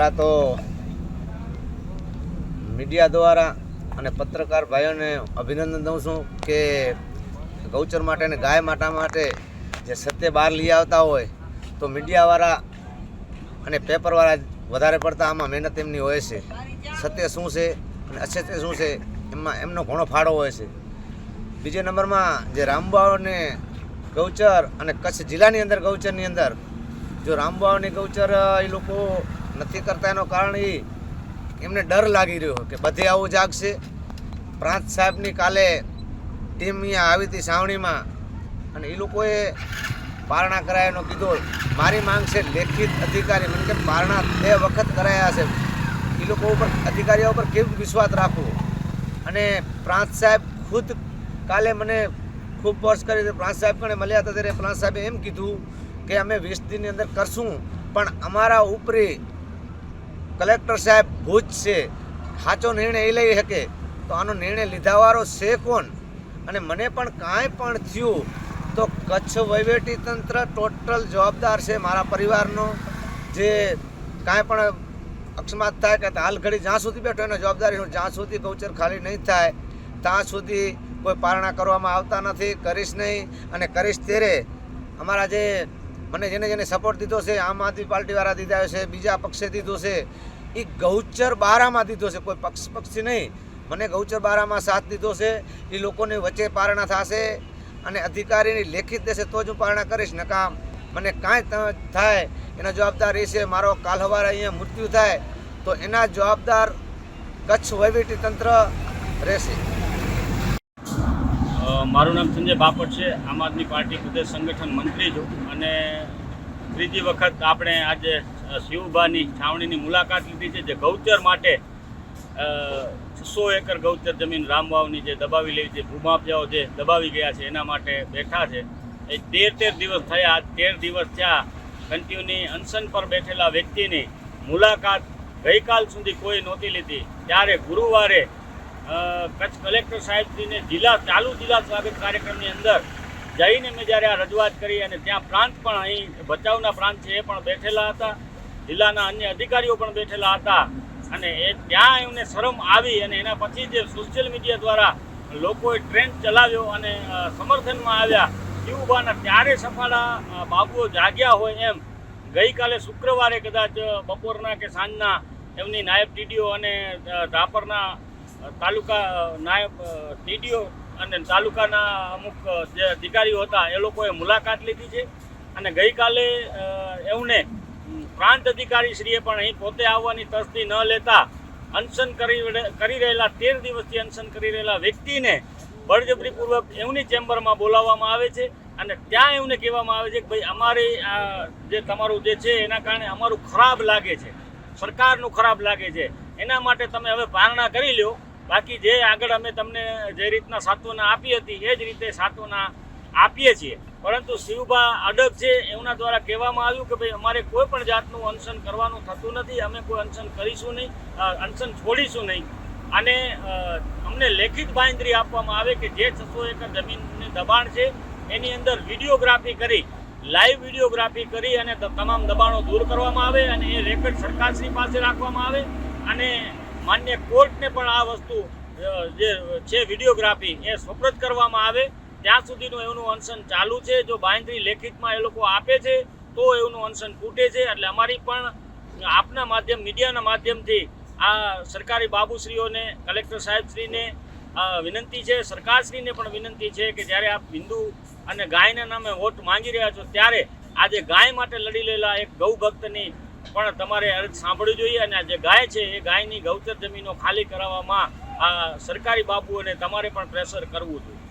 પહેલાં તો મીડિયા દ્વારા અને પત્રકાર ભાઈઓને અભિનંદન દઉં છું કે ગૌચર માટે અને ગાય માતા માટે જે સત્ય બહાર લઈ આવતા હોય તો મીડિયાવાળા અને પેપરવાળા વધારે પડતા આમાં મહેનત એમની હોય છે. સત્ય શું છે અને અસત્ય શું છે એમાં એમનો ઘણો ફાળો હોય છે. બીજા નંબરમાં જે રામબાવને ગૌચર અને કચ્છ જિલ્લાની અંદર ગૌચરની અંદર જો રામબાવની ગૌચર એ લોકો નથી કરતા એનું કારણ એ એમને ડર લાગી રહ્યો કે બધે આવું જાગશે. પ્રાંત સાહેબની કાલે ટીમ અહીંયા આવી હતી સાવણીમાં અને એ લોકોએ પારણા કરાયાનો કીધો. મારી માંગ છે લેખિત અધિકારી મને કે પારણા 2 વખત કરાયા છે એ લોકો ઉપર અધિકારીઓ ઉપર કેવું વિશ્વાસ રાખવો. અને પ્રાંત સાહેબ ખુદ કાલે મને ખૂબ ફોર્સ કરી હતી. પ્રાંત સાહેબ કણે મળ્યા હતા ત્યારે પ્રાંત સાહેબે એમ કીધું કે અમે 20 દિનની અંદર કરશું પણ અમારા ઉપરી કલેક્ટર સાહેબ ભુજ છે સાચો નિર્ણય એ લઈ શકે તો આનો નિર્ણય લીધાવાળો છે કોણ. અને મને પણ કાંઈ પણ થયું તો કચ્છ વહીવટીતંત્ર ટોટલ જવાબદાર છે. મારા પરિવારનો જે કાંઈ પણ અકસ્માત થાય કે હાલ ઘડી જ્યાં સુધી બેઠો એનો જવાબદારી હું જ્યાં સુધી ગૌચર ખાલી નહીં થાય ત્યાં સુધી કોઈ પારણા કરવામાં આવતા નથી. કરીશ નહીં અને કરીશ ત્યારે અમારા જે મને જેને સપોર્ટ દીધો છે આમ આદમી પાર્ટીવાળા દીધા છે, બીજા પક્ષે દીધો છે, એ ગૌચર બારામાં દીધો છે, કોઈ પક્ષી નહીં. મને ગૌચર બારામાં સાથ દીધો છે. એ લોકોની વચ્ચે પારણા થશે અને અધિકારીની લેખિત દેશે તો જ હું પારણા કરીશ. નકા મને કાંઈ થાય એના જવાબદાર એ છે. મારો કાલ સવારે અહીંયા મૃત્યુ થાય તો એના જવાબદાર કચ્છ વહીવટીતંત્ર રહેશે. મારું નામ સંજય બાપટ છે. આમ આદમી પાર્ટી પ્રદેશ સંગઠન મંત્રી છું અને ત્રીજી વખત આપણે આજે શિવબાની છાવણીની મુલાકાત લીધી છે. જે ગૌચર માટે 100 એકર ગૌચર જમીન રામવાવની જે દબાવી લેવી છે, ભૂમાફિયાઓ જે દબાવી ગયા છે એના માટે બેઠા છે. એ 13 દિવસ થયા. 13 દિવસ થયા કન્ટિન્યુની અનશન પર બેઠેલા વ્યક્તિની મુલાકાત ગઈકાલ સુધી કોઈ નહોતી લીધી. ત્યારે ગુરુવારે કચ્છ કલેક્ટર સાહેબશ્રીને ચાલુ જિલ્લા સ્વાગત કાર્યક્રમની અંદર જઈને મેં જ્યારે આ રજૂઆત કરી અને ત્યાં પ્રાંત પણ અહીં ભચાઉના પ્રાંત છે એ પણ બેઠેલા હતા, જિલ્લાના અન્ય અધિકારીઓ પણ બેઠેલા હતા. અને એ ત્યાં એમને શરમ આવી અને એના પછી જે સોશિયલ મીડિયા દ્વારા લોકોએ ટ્રેન્ડ ચલાવ્યો અને સમર્થનમાં આવ્યા શિવબાના, ત્યારે સફાળા બાબુઓ જાગ્યા હોય એમ ગઈકાલે શુક્રવારે કદાચ બપોરના કે સાંજના એમની નાયબ ટીડીઓ અને રાપરના તાલુકા નાયબ ટીડીઓ અને તાલુકાના અમુક જે અધિકારીઓ હતા એ લોકોએ મુલાકાત લીધી છે. અને ગઈકાલે એમને પ્રાંત અધિકારીશ્રીએ પણ અહીં પોતે આવવાની તસ્દી ન લેતા અનશન કરી રહેલા 13 દિવસથી અનશન કરી રહેલા વ્યક્તિને બળજબરીપૂર્વક એમની ચેમ્બરમાં બોલાવવામાં આવે છે. અને ત્યાં એમને કહેવામાં આવે છે કે ભાઈ અમારે જે તમારું જે છે એના કારણે અમારું ખરાબ લાગે છે, સરકારનું ખરાબ લાગે છે, એના માટે તમે હવે પારણા કરી લો. બાકી જે આગળ અમે તમને જે રીતના સાંત્વના આપી હતી એ જ રીતે સાંત્વના આપીએ છીએ. પરંતુ શિવબા અડગ છે. એમના દ્વારા કહેવામાં આવ્યું કે ભાઈ અમારે કોઈ પણ જાતનું અનશન કરવાનું થતું નથી, અમે કોઈ અનશન કરીશું નહીં, અનશન છોડીશું નહીં. અને અમને લેખિત બાંયધરી આપવામાં આવે કે જે 600 એકર જમીનની દબાણ છે એની અંદર વિડીયોગ્રાફી કરી, લાઈવ વિડીયોગ્રાફી કરી અને તમામ દબાણો દૂર કરવામાં આવે અને એ રેકર્ડ સરકારશ્રી પાસે રાખવામાં આવે. અને માન્ય કોર્ટને પણ આ વસ્તુ જે છે વિડીયોગ્રાફી એ સુપ્રત કરવામાં આવે. ત્યાં સુધીનું એનું અનશન ચાલુ છે. જો બાંયધરી લેખિતમાં એ લોકો આપે છે તો એનું અનશન તૂટે છે. એટલે અમારી પણ આપના માધ્યમ, મીડિયાના માધ્યમથી આ સરકારી બાબુશ્રીઓને, કલેક્ટર સાહેબશ્રીને વિનંતી છે, સરકારશ્રીને પણ વિનંતી છે કે જ્યારે આપ હિન્દુ અને ગાયના નામે વોટ માંગી રહ્યા છો ત્યારે આજે ગાય માટે લડી રહેલા એક ગૌ ભક્તની પણ તમારે અરજ સાંભળવી જોઈએ. અને આ જે ગાય છે એ ગાયની ગૌચર જમીનો ખાલી કરાવવામાં આ સરકારી બાબુઓને તમારે પણ પ્રેશર કરવું જોઈએ.